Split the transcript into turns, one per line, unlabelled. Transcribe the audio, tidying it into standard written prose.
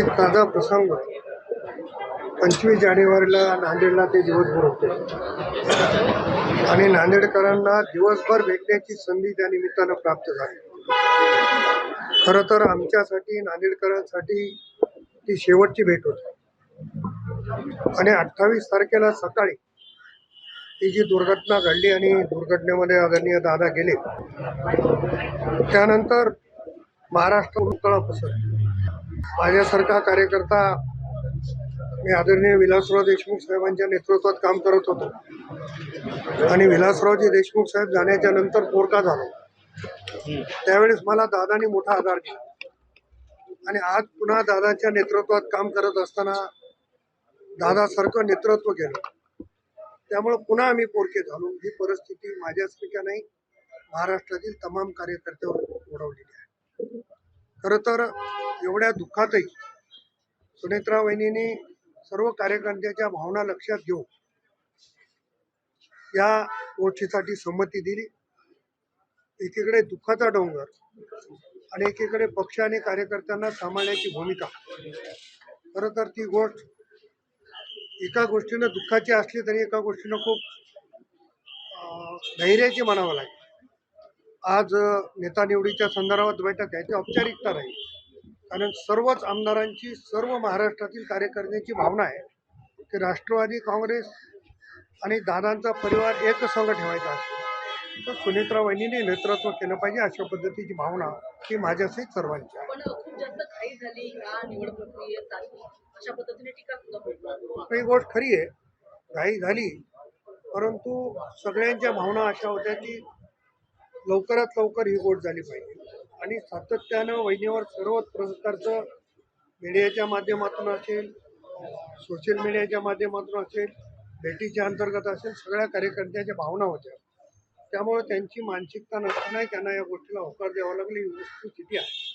एक ताजा प्रसंग 25 जानेवारीला नांदेडला ते दिवसभर होते आणि नांदेडकरांना दिवसभर भेटण्याची संधी त्या निमित्तानं प्राप्त झाली. खरं तर आमच्यासाठी नांदेडकरांसाठी ती शेवटची भेट होती आणि 28 तारखेला सकाळी ती जी दुर्घटना घडली आणि दुर्घटनेमध्ये आदरणीय दादा गेले, त्यानंतर महाराष्ट्र उलथळा पसरला. माझ्यासारखा कार्यकर्ता मी आदरणीय विलासराव देशमुख साहेबांच्या नेतृत्वात काम करत होतो आणि विलासरावजी देशमुख साहेब जाण्याच्या नंतर पोरका झालो. त्यावेळेस मला दादानी मोठा आधार दिला आणि आज पुन्हा दादाच्या नेतृत्वात काम करत असताना दादासारखं नेतृत्व केलं, त्यामुळे पुन्हा आम्ही पोरके झालो. ही परिस्थिती माझ्यासारख्या नाही, महाराष्ट्रातील तमाम कार्यकर्त्यावर ओढवलेली आहे. खरं तर एवढ्या दुःखातही सुनेत्रा वहिनींनी सर्व कार्यकर्त्याच्या भावना लक्षात घेऊन या गोष्टीसाठी संमती दिली. एकीकडे दुःखाचा डोंगर आणि एकीकडे पक्ष आणि कार्यकर्त्यांना सांभाळण्याची भूमिका. खरं तर ती गोष्ट एका गोष्टीनं दुःखाची असली तरी एका गोष्टीनं खूप धैर्याची म्हणावं लागेल. आज नेता निवडीच्या संदर्भात बैठक आहे, ती औपचारिकता नाही, कारण सर्वच आमदारांची, सर्व महाराष्ट्रातील कार्यकर्त्यांची भावना आहे की राष्ट्रवादी काँग्रेस आणि दादांचा परिवार एकसंघ ठेवायचा असतो, तर सुनेत्रा वहिनींनी नेतृत्व केलं पाहिजे, अशा पद्धतीची भावना ही माझ्यासहित सर्वांची आहे. ही गोष्ट खरी आहे, घाई झाली, परंतु सगळ्यांच्या भावना अशा होत्या की लवकरात लवकर ही गोष्ट झाली पाहिजे. आणि सातत्यानं वहिनीवर सर्व प्रकारचं मीडियाच्या माध्यमातून असेल, सोशल मीडियाच्या माध्यमातून असेल, भेटीच्या अंतर्गत असेल, सगळ्या कार्यकर्त्याच्या भावना होत्या. त्यामुळे त्यांची मानसिकता नसतानाही त्यांना या गोष्टीला होकार द्यावा लागली, ही वस्तुस्थिती आहे.